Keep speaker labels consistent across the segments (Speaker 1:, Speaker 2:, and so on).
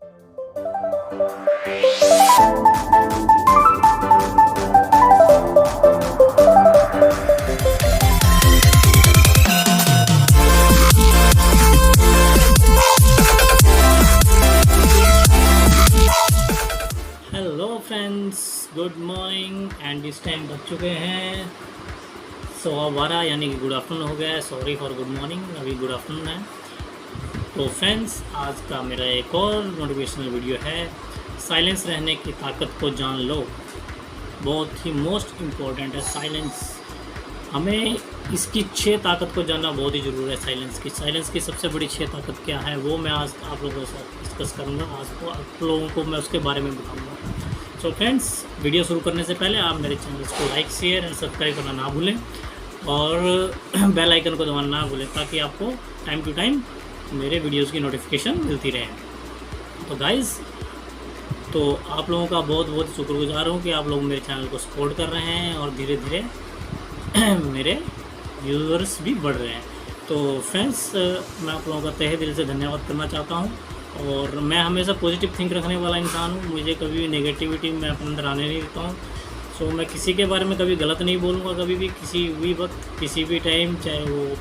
Speaker 1: Hello friends, good morning. And इस time बज चुके हैं 12:15 यानी कि गुड आफ्टरनून हो गया है। सॉरी फॉर गुड मॉर्निंग, अभी गुड आफ्टरनून है। तो फ्रेंड्स, आज का मेरा एक और मोटिवेशनल वीडियो है, साइलेंस रहने की ताकत को जान लो। बहुत ही मोस्ट इम्पोर्टेंट है साइलेंस। हमें इसकी 6 ताकत को जानना बहुत ही ज़रूरी है। साइलेंस की सबसे बड़ी 6 ताकत क्या है, वो मैं आज आप लोगों के साथ डिस्कस करूँगा। आज को आप लोगों को मैं उसके बारे में बताऊँगा। सो फ्रेंड्स, वीडियो शुरू करने से पहले आप मेरे चैनल को लाइक, शेयर एंड सब्सक्राइब करना ना भूलें और बेल आइकन को दबाना ना भूलें, ताकि आपको टाइम टू टाइम मेरे वीडियोज़ की नोटिफिकेशन मिलती रहे। तो गाइज़, तो आप लोगों का बहुत बहुत शुक्रगुजार हूँ कि आप लोग मेरे चैनल को सपोर्ट कर रहे हैं और धीरे धीरे मेरे व्यूअर्स भी बढ़ रहे हैं। तो फ्रेंड्स, मैं आप लोगों का तहे दिल से धन्यवाद करना चाहता हूँ। और मैं हमेशा पॉजिटिव थिंक रखने वाला इंसान हूँ। मुझे कभी भी नेगेटिविटी मैं अपने अंदर आने नहीं देता हूँ। सो मैं किसी के बारे में कभी गलत नहीं बोलूँगा, कभी भी, किसी भी वक्त, किसी भी टाइम, चाहे वो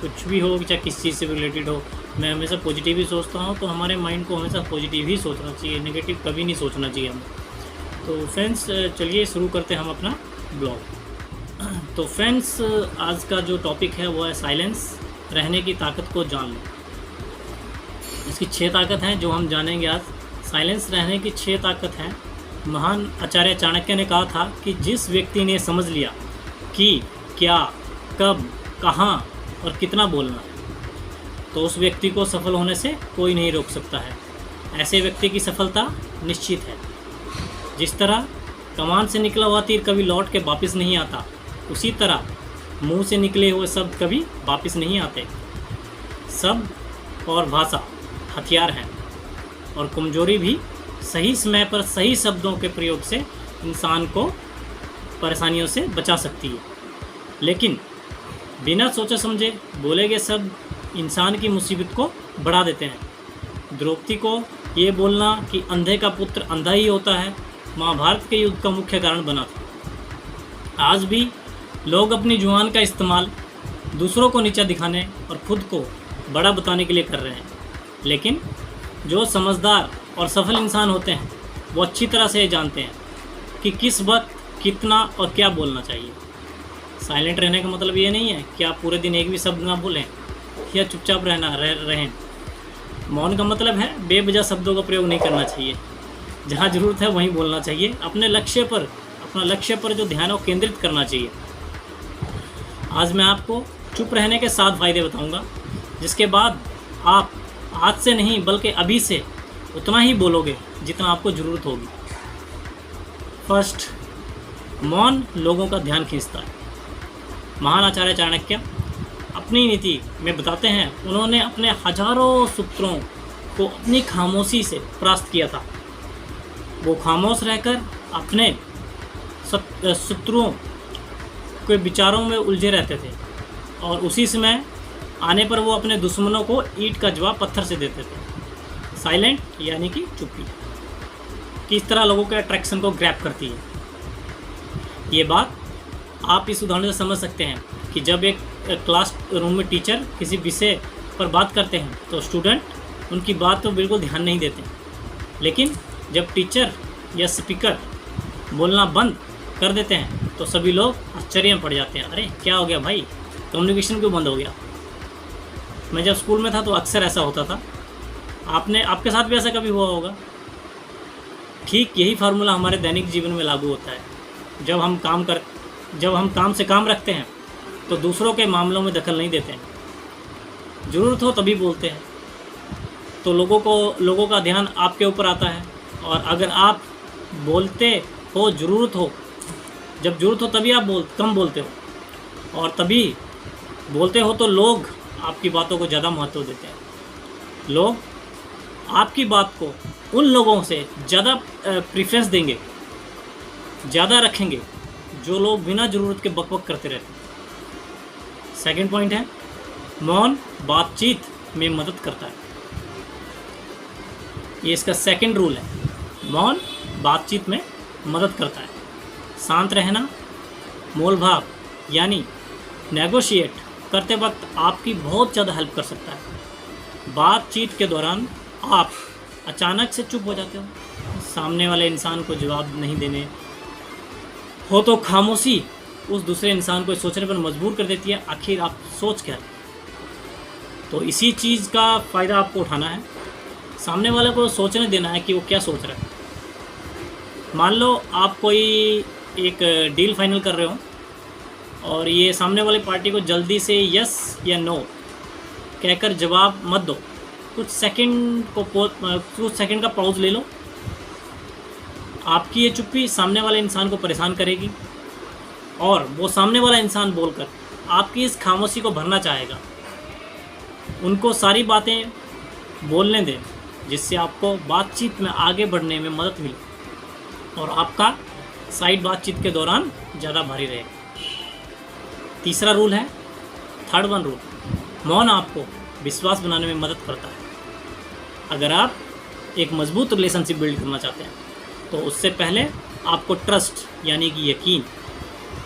Speaker 1: कुछ भी हो, चाहे किस चीज़ से रिलेटेड हो। मैं हमेशा पॉजिटिव ही सोचता हूँ। तो हमारे माइंड को हमेशा पॉजिटिव ही सोचना चाहिए, नेगेटिव कभी नहीं सोचना चाहिए हमें। तो फ्रेंड्स, चलिए शुरू करते हैं हम अपना ब्लॉग। तो फ्रेंड्स, आज का जो टॉपिक है वो है साइलेंस रहने की ताकत को जान लो। इसकी 6 ताकत हैं जो हम जानेंगे आज। साइलेंस रहने की 6 ताकत हैं। महान आचार्य चाणक्य ने कहा था कि जिस व्यक्ति ने समझ लिया कि क्या, कब, कहाँ और कितना बोलना है, तो उस व्यक्ति को सफल होने से कोई नहीं रोक सकता है। ऐसे व्यक्ति की सफलता निश्चित है। जिस तरह कमान से निकला हुआ तीर कभी लौट के वापस नहीं आता, उसी तरह मुंह से निकले हुए शब्द कभी वापस नहीं आते। शब्द और भाषा हथियार हैं और कमजोरी भी सही समय पर सही शब्दों के प्रयोग से इंसान को परेशानियों से बचा सकती है। लेकिन बिना सोचे समझे बोले गए शब्द इंसान की मुसीबत को बढ़ा देते हैं। द्रौपदी को ये बोलना कि अंधे का पुत्र अंधा ही होता है, महाभारत के युद्ध का मुख्य कारण बना था। आज भी लोग अपनी जुबान का इस्तेमाल दूसरों को नीचा दिखाने और खुद को बड़ा बताने के लिए कर रहे हैं। लेकिन जो समझदार और सफल इंसान होते हैं वो अच्छी तरह से जानते हैं कि किस वक्त कितना और क्या बोलना चाहिए। साइलेंट रहने का मतलब ये नहीं है कि आप पूरे दिन एक भी शब्द ना बोलें या चुपचाप रहें। मौन का मतलब है बेवजह शब्दों का प्रयोग नहीं करना चाहिए। जहाँ ज़रूरत है वहीं बोलना चाहिए। अपने अपना लक्ष्य पर जो ध्यान है वो केंद्रित करना चाहिए। आज मैं आपको चुप रहने के 7 फायदे बताऊंगा, जिसके बाद आप आज से नहीं बल्कि अभी से उतना ही बोलोगे जितना आपको ज़रूरत होगी। फर्स्ट, मौन लोगों का ध्यान खींचता है। महान आचार्य चाणक्य अपनी नीति में बताते हैं, उन्होंने अपने हजारों सूत्रों को अपनी खामोशी से परास्त किया था। वो खामोश रहकर अपने शत्रुओं के विचारों में उलझे रहते थे और उसी समय आने पर वो अपने दुश्मनों को ईंट का जवाब पत्थर से देते थे। साइलेंट यानी कि चुप्पी किस तरह लोगों के अट्रैक्शन को ग्रैब करती है। ये बात आप इस उदाहरण से समझ सकते हैं कि जब एक क्लास रूम में टीचर किसी विषय पर बात करते हैं तो स्टूडेंट उनकी बात तो बिल्कुल ध्यान नहीं देते, लेकिन जब टीचर या स्पीकर बोलना बंद कर देते हैं तो सभी लोग आश्चर्य में पड़ जाते हैं। अरे क्या हो गया भाई, कम्युनिकेशन क्यों बंद हो गया। मैं जब स्कूल में था तो अक्सर ऐसा होता था। आपके साथ भी ऐसा कभी हुआ होगा। ठीक यही फार्मूला हमारे दैनिक जीवन में लागू होता है। जब हम काम से काम रखते हैं तो दूसरों के मामलों में दखल नहीं देते हैं। ज़रूरत हो तभी बोलते हैं तो लोगों का ध्यान आपके ऊपर आता है। और अगर आप बोलते हो जब ज़रूरत हो तभी आप कम बोलते हो, और तभी बोलते हो तो लोग आपकी बातों को ज़्यादा महत्व देते हैं। लोग आपकी बात को उन लोगों से ज़्यादा प्रेफरेंस देंगे, ज़्यादा रखेंगे जो लोग बिना ज़रूरत के बकबक करते रहते हैं। सेकंड पॉइंट है, मौन बातचीत में मदद करता है। ये इसका सेकंड रूल है। मौन बातचीत में मदद करता है। शांत रहना मोल भाव यानी नेगोशिएट करते वक्त आपकी बहुत ज़्यादा हेल्प कर सकता है। बातचीत के दौरान आप अचानक से चुप हो जाते हो, सामने वाले इंसान को जवाब नहीं देने हो तो खामोशी उस दूसरे इंसान को सोचने पर मजबूर कर देती है, आखिर आप सोच क्या रहे। तो इसी चीज़ का फ़ायदा आपको उठाना है, सामने वाले को सोचने देना है कि वो क्या सोच रहा है। मान लो आप कोई एक डील फाइनल कर रहे हो और ये सामने वाली पार्टी को जल्दी से यस या नो कहकर जवाब मत दो, कुछ सेकंड का पॉज ले लो। आपकी ये चुप्पी सामने वाले इंसान को परेशान करेगी और वो सामने वाला इंसान बोलकर आपकी इस खामोशी को भरना चाहेगा। उनको सारी बातें बोलने दें जिससे आपको बातचीत में आगे बढ़ने में मदद मिले और आपका साइड बातचीत के दौरान ज़्यादा भारी रहेगा। तीसरा रूल है, थर्ड वन रूल, मौन आपको विश्वास बनाने में मदद करता है। अगर आप एक मजबूत रिलेशनशिप बिल्ड करना चाहते हैं तो उससे पहले आपको ट्रस्ट यानी कि यकीन,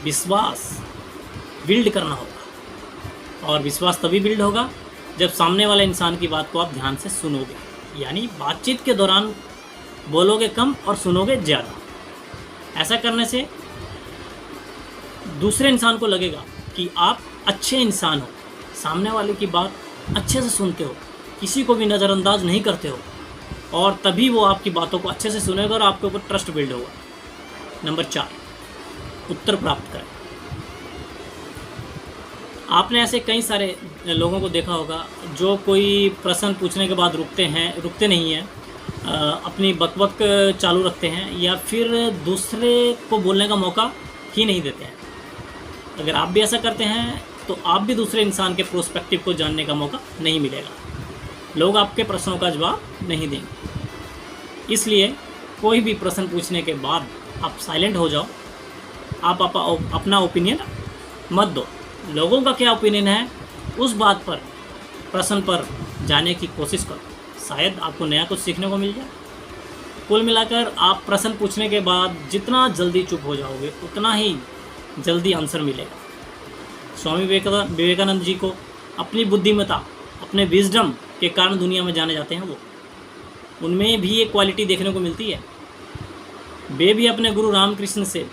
Speaker 1: विश्वास बिल्ड करना होगा। और विश्वास तभी बिल्ड होगा जब सामने वाले इंसान की बात को आप ध्यान से सुनोगे, यानी बातचीत के दौरान बोलोगे कम और सुनोगे ज़्यादा। ऐसा करने से दूसरे इंसान को लगेगा कि आप अच्छे इंसान हो, सामने वाले की बात अच्छे से सुनते हो, किसी को भी नज़रअंदाज नहीं करते हो, और तभी वो आपकी बातों को अच्छे से सुनेगा और आपके ऊपर ट्रस्ट बिल्ड होगा। नंबर 4, उत्तर प्राप्त करें। आपने ऐसे कई सारे लोगों को देखा होगा जो कोई प्रश्न पूछने के बाद रुकते नहीं हैं, अपनी बकबक चालू रखते हैं या फिर दूसरे को बोलने का मौका ही नहीं देते हैं। अगर आप भी ऐसा करते हैं तो आप भी दूसरे इंसान के प्रोस्पेक्टिव को जानने का मौका नहीं मिलेगा, लोग आपके प्रश्नों का जवाब नहीं देंगे। इसलिए कोई भी प्रश्न पूछने के बाद आप साइलेंट हो जाओ, आप अपना ओपिनियन मत दो। लोगों का क्या ओपिनियन है उस बात पर, प्रश्न पर जाने की कोशिश करो, शायद आपको नया कुछ सीखने को मिल जाए। कुल मिलाकर आप प्रश्न पूछने के बाद जितना जल्दी चुप हो जाओगे उतना ही जल्दी आंसर मिलेगा। स्वामी विवेकानंद जी को अपनी बुद्धिमत्ता, अपने विजडम के कारण दुनिया में जाने जाते हैं। वो उनमें भी ये क्वालिटी देखने को मिलती है। वे भी अपने गुरु रामकृष्ण से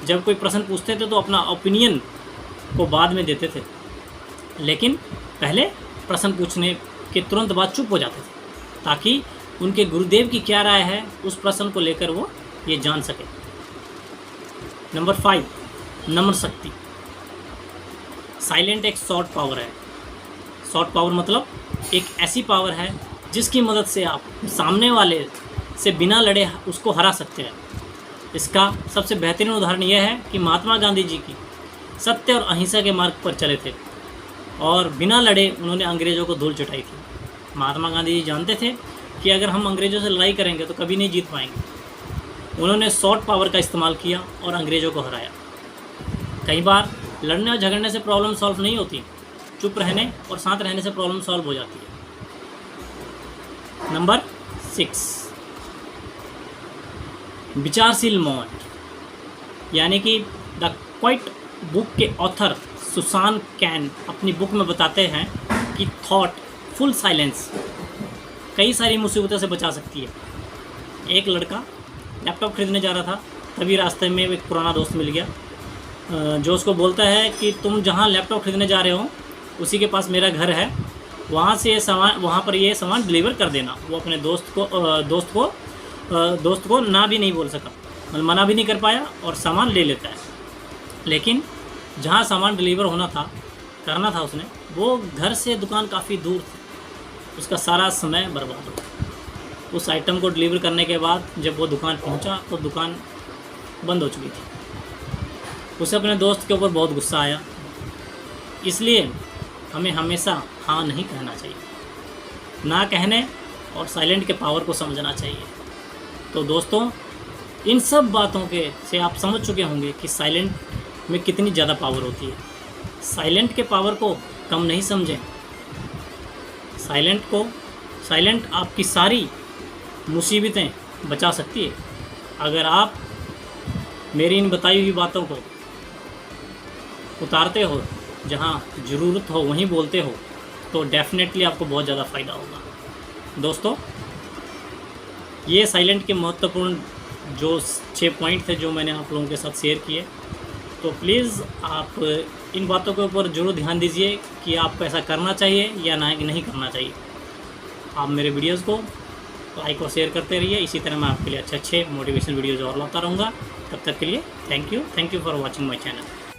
Speaker 1: जब कोई प्रश्न पूछते थे तो अपना ओपिनियन को बाद में देते थे, लेकिन पहले प्रश्न पूछने के तुरंत बाद चुप हो जाते थे ताकि उनके गुरुदेव की क्या राय है उस प्रश्न को लेकर वो ये जान सके। नंबर 5, नम्र शक्ति। साइलेंट एक सॉफ्ट पावर है। सॉफ्ट पावर मतलब एक ऐसी पावर है जिसकी मदद से आप सामने वाले से बिना लड़े उसको हरा सकते हैं। इसका सबसे बेहतरीन उदाहरण यह है कि महात्मा गांधी जी की सत्य और अहिंसा के मार्ग पर चले थे और बिना लड़े उन्होंने अंग्रेज़ों को धूल चटाई थी। महात्मा गांधी जी जानते थे कि अगर हम अंग्रेज़ों से लड़ाई करेंगे तो कभी नहीं जीत पाएंगे। उन्होंने सॉफ्ट पावर का इस्तेमाल किया और अंग्रेज़ों को हराया। कई बार लड़ने और झगड़ने से प्रॉब्लम सॉल्व नहीं होती, चुप रहने और शांत रहने से प्रॉब्लम सॉल्व हो जाती है। नंबर 6, विचारशील मौन, यानी कि द क्वाइट बुक के ऑथर सुसान कैन अपनी बुक में बताते हैं कि थॉटफुल साइलेंस कई सारी मुसीबतों से बचा सकती है। एक लड़का लैपटॉप खरीदने जा रहा था, तभी रास्ते में एक पुराना दोस्त मिल गया जो उसको बोलता है कि तुम जहाँ लैपटॉप खरीदने जा रहे हो उसी के पास मेरा घर है, वहाँ पर ये सामान डिलीवर कर देना। वो अपने दोस्त को ना भी नहीं बोल सका, मतलब मना भी नहीं कर पाया और सामान ले लेता है। लेकिन जहाँ सामान डिलीवर करना था उसने, वो घर से दुकान काफ़ी दूर थी। उसका सारा समय बर्बाद हो गया। उस आइटम को डिलीवर करने के बाद जब वो दुकान पहुँचा तो दुकान बंद हो चुकी थी। उसे अपने दोस्त के ऊपर बहुत गुस्सा आया। इसलिए हमें हमेशा हाँ नहीं कहना चाहिए, ना कहने और साइलेंट के पावर को समझना चाहिए। तो दोस्तों, इन सब बातों से आप समझ चुके होंगे कि साइलेंट में कितनी ज़्यादा पावर होती है। साइलेंट के पावर को कम नहीं समझें। साइलेंट आपकी सारी मुसीबतें बचा सकती है। अगर आप मेरी इन बताई हुई बातों को उतारते हो, जहाँ ज़रूरत हो वहीं बोलते हो, तो डेफ़िनेटली आपको बहुत ज़्यादा फ़ायदा होगा। दोस्तों, ये साइलेंट के महत्वपूर्ण जो 6 पॉइंट थे जो मैंने आप लोगों के साथ शेयर किए, तो प्लीज़ आप इन बातों के ऊपर ज़रूर ध्यान दीजिए कि आपको ऐसा करना चाहिए या नहीं करना चाहिए। आप मेरे वीडियोज़ को लाइक और शेयर करते रहिए। इसी तरह मैं आपके लिए अच्छे मोटिवेशन वीडियोज़ और लाता रहूँगा। तब तक के लिए thank you for watching my channel.